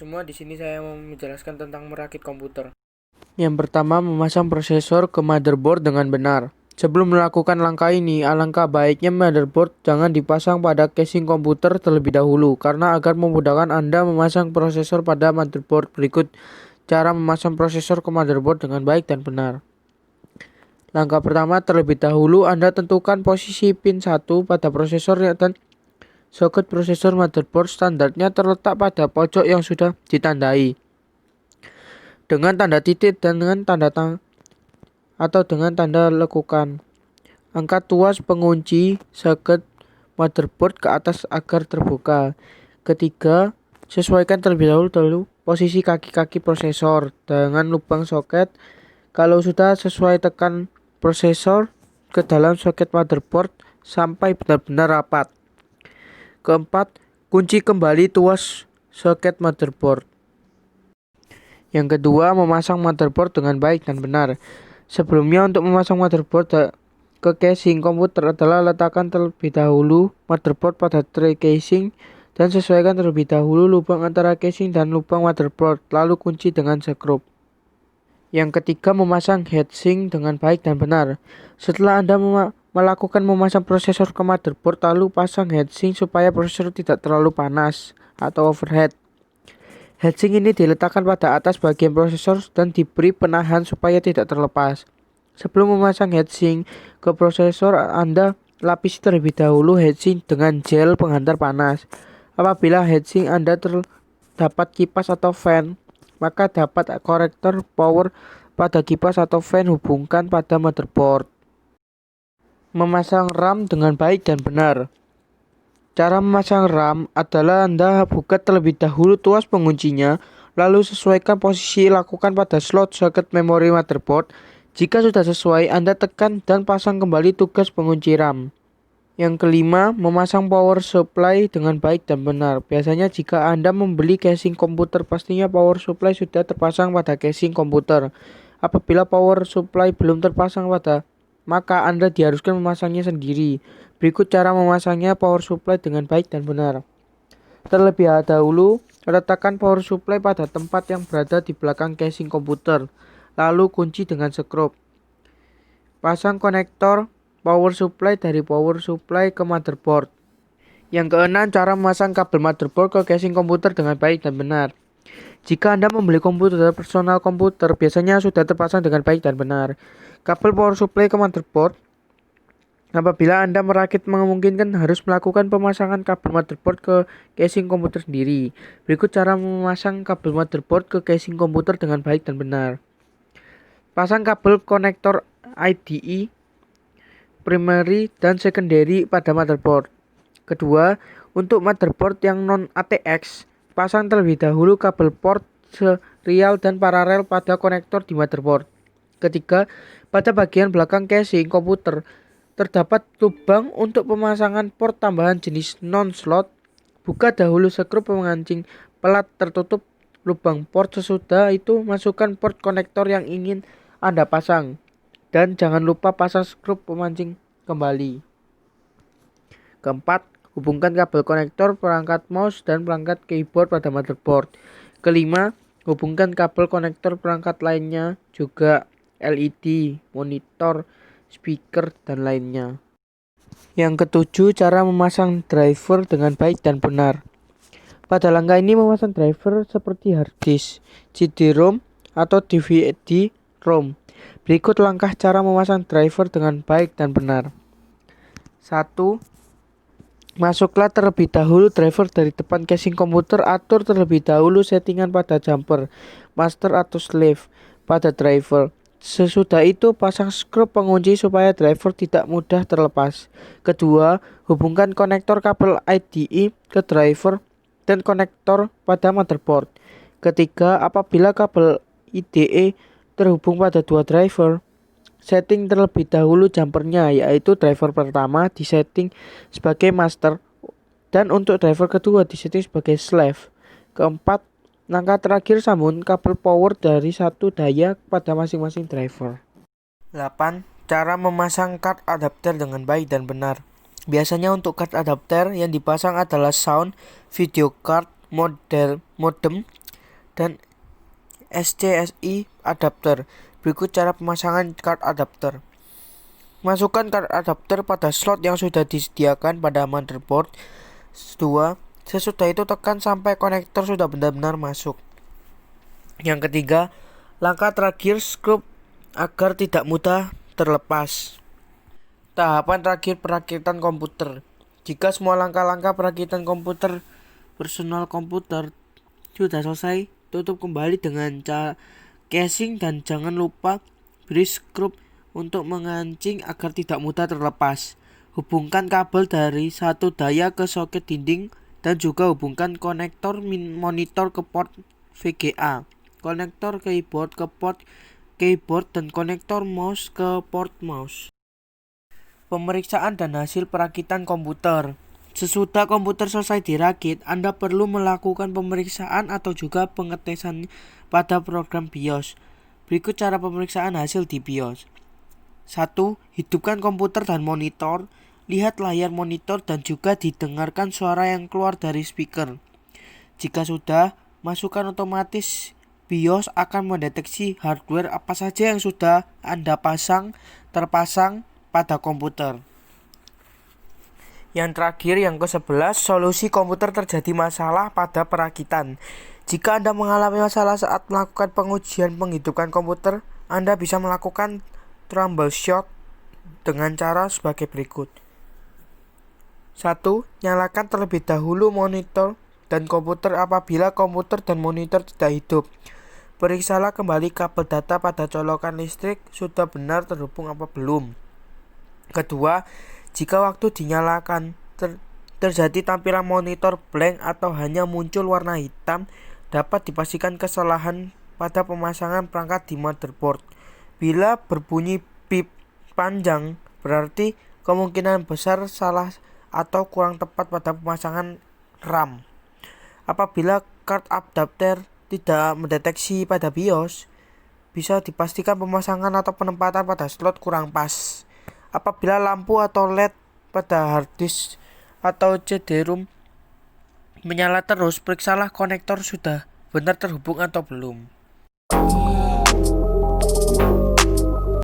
semua, di sini saya mau menjelaskan tentang merakit komputer. Yang pertama, memasang prosesor ke motherboard dengan benar. Sebelum melakukan langkah ini, alangkah baiknya motherboard jangan dipasang pada casing komputer terlebih dahulu, karena agar memudahkan Anda memasang prosesor pada motherboard. Berikut cara memasang prosesor ke motherboard dengan baik dan benar. Langkah pertama, terlebih dahulu Anda tentukan posisi pin 1 pada prosesor dan soket prosesor motherboard standarnya terletak pada pojok yang sudah ditandai dengan tanda titik dan dengan tanda atau dengan tanda lekukan. Angkat tuas pengunci soket motherboard ke atas agar terbuka. Ketiga, sesuaikan terlebih dahulu posisi kaki-kaki prosesor dengan lubang soket. Kalau sudah sesuai, tekan prosesor ke dalam soket motherboard sampai benar-benar rapat. Keempat, kunci kembali tuas soket motherboard. Yang kedua, memasang motherboard dengan baik dan benar. Sebelumnya, untuk memasang motherboard ke casing komputer adalah letakkan terlebih dahulu motherboard pada tray casing dan sesuaikan terlebih dahulu lubang antara casing dan lubang motherboard, lalu kunci dengan skrup. Yang ketiga, memasang heatsink dengan baik dan benar. Setelah Anda memasang prosesor ke motherboard, lalu pasang heatsink supaya prosesor tidak terlalu panas atau overheat. Heatsink ini diletakkan pada atas bagian prosesor dan diberi penahan supaya tidak terlepas. Sebelum memasang heatsink ke prosesor, Anda lapisi terlebih dahulu heatsink dengan gel penghantar panas. Apabila heatsink Anda terdapat kipas atau fan, maka dapat korektor power pada kipas atau fan, hubungkan pada motherboard. Memasang RAM dengan baik dan benar. Cara memasang RAM adalah Anda buka terlebih dahulu tuas penguncinya, lalu sesuaikan posisi lakukan pada slot soket memori motherboard. Jika sudah sesuai, Anda tekan dan pasang kembali tugas pengunci RAM. Yang kelima, memasang power supply dengan baik dan benar. Biasanya jika Anda membeli casing komputer, pastinya power supply sudah terpasang pada casing komputer. Apabila power supply belum terpasang maka Anda diharuskan memasangnya sendiri. Berikut cara memasangnya power supply dengan baik dan benar. Terlebih dahulu, letakkan power supply pada tempat yang berada di belakang casing komputer, lalu kunci dengan skrup. Pasang konektor power supply dari power supply ke motherboard. Yang keenam, cara memasang kabel motherboard ke casing komputer dengan baik dan benar. Jika Anda membeli komputer personal komputer, biasanya sudah terpasang dengan baik dan benar. Kabel power supply ke motherboard. Apabila Anda merakit, memungkinkan harus melakukan pemasangan kabel motherboard ke casing komputer sendiri. Berikut cara memasang kabel motherboard ke casing komputer dengan baik dan benar. Pasang kabel konektor IDE, primary dan secondary pada motherboard. Kedua, untuk motherboard yang non-ATX, pasang terlebih dahulu kabel port serial dan paralel pada konektor di motherboard. Ketiga, pada bagian belakang casing komputer terdapat lubang untuk pemasangan port tambahan jenis non-slot. Buka dahulu skrup pengancing pelat tertutup lubang port. Sesudah itu, masukkan port konektor yang ingin Anda pasang. Dan jangan lupa pasang skrup pemancing kembali. Keempat, hubungkan kabel konektor perangkat mouse dan perangkat keyboard pada motherboard. Kelima, hubungkan kabel konektor perangkat lainnya, juga LED, monitor, speaker, dan lainnya. Yang ketujuh, cara memasang driver dengan baik dan benar. Pada langkah ini, memasang driver seperti hard disk, CD-ROM, atau DVD-ROM. Berikut langkah cara memasang driver dengan baik dan benar. 1. Masuklah terlebih dahulu driver dari depan casing komputer. Atur terlebih dahulu settingan pada jumper, master atau slave pada driver. Sesudah itu, pasang skrup pengunci supaya driver tidak mudah terlepas. Kedua, hubungkan konektor kabel IDE ke driver dan konektor pada motherboard. Ketiga, apabila kabel IDE terhubung pada dua driver, setting terlebih dahulu jumpernya, yaitu driver pertama disetting sebagai master dan untuk driver kedua disetting sebagai slave. Keempat, langkah terakhir, sambung kabel power dari satu daya pada masing-masing driver. 8. Cara memasang card adapter dengan baik dan benar. Biasanya untuk card adapter yang dipasang adalah sound, video card, modem, dan SCSI adapter. Berikut cara pemasangan card adapter. Masukkan card adapter pada slot yang sudah disediakan pada motherboard. 2. Sesudah itu tekan sampai konektor sudah benar-benar masuk. Yang ketiga, langkah terakhir skrup agar tidak mudah terlepas. Tahapan terakhir perakitan komputer. Jika semua langkah-langkah perakitan komputer personal komputer sudah selesai, tutup kembali dengan casing dan jangan lupa beri skrup untuk mengancing agar tidak mudah terlepas. Hubungkan kabel dari satu daya ke soket dinding dan juga hubungkan konektor monitor ke port VGA, konektor keyboard ke port keyboard dan konektor mouse ke port mouse. Pemeriksaan dan hasil perakitan komputer. Sesudah komputer selesai dirakit, Anda perlu melakukan pemeriksaan atau juga pengetesan pada program BIOS. Berikut cara pemeriksaan hasil di BIOS. 1. Hidupkan komputer dan monitor. Lihat layar monitor dan juga didengarkan suara yang keluar dari speaker. Jika sudah, masukkan otomatis BIOS akan mendeteksi hardware apa saja yang sudah Anda terpasang pada komputer. Yang terakhir, yang ke-11, solusi komputer terjadi masalah pada perakitan. Jika Anda mengalami masalah saat melakukan pengujian penghidupan komputer, Anda bisa melakukan troubleshoot dengan cara sebagai berikut. 1. Nyalakan terlebih dahulu monitor dan komputer apabila komputer dan monitor tidak hidup. Periksalah kembali kabel data pada colokan listrik sudah benar terhubung apa belum. Kedua, jika waktu dinyalakan terjadi tampilan monitor blank atau hanya muncul warna hitam, dapat dipastikan kesalahan pada pemasangan perangkat di motherboard. Bila berbunyi pip panjang, berarti kemungkinan besar salah atau kurang tepat pada pemasangan RAM. Apabila card adapter tidak mendeteksi pada BIOS, bisa dipastikan pemasangan atau penempatan pada slot kurang pas. Apabila lampu atau LED pada harddisk atau CD-ROM menyala terus, periksalah konektor sudah benar terhubung atau belum.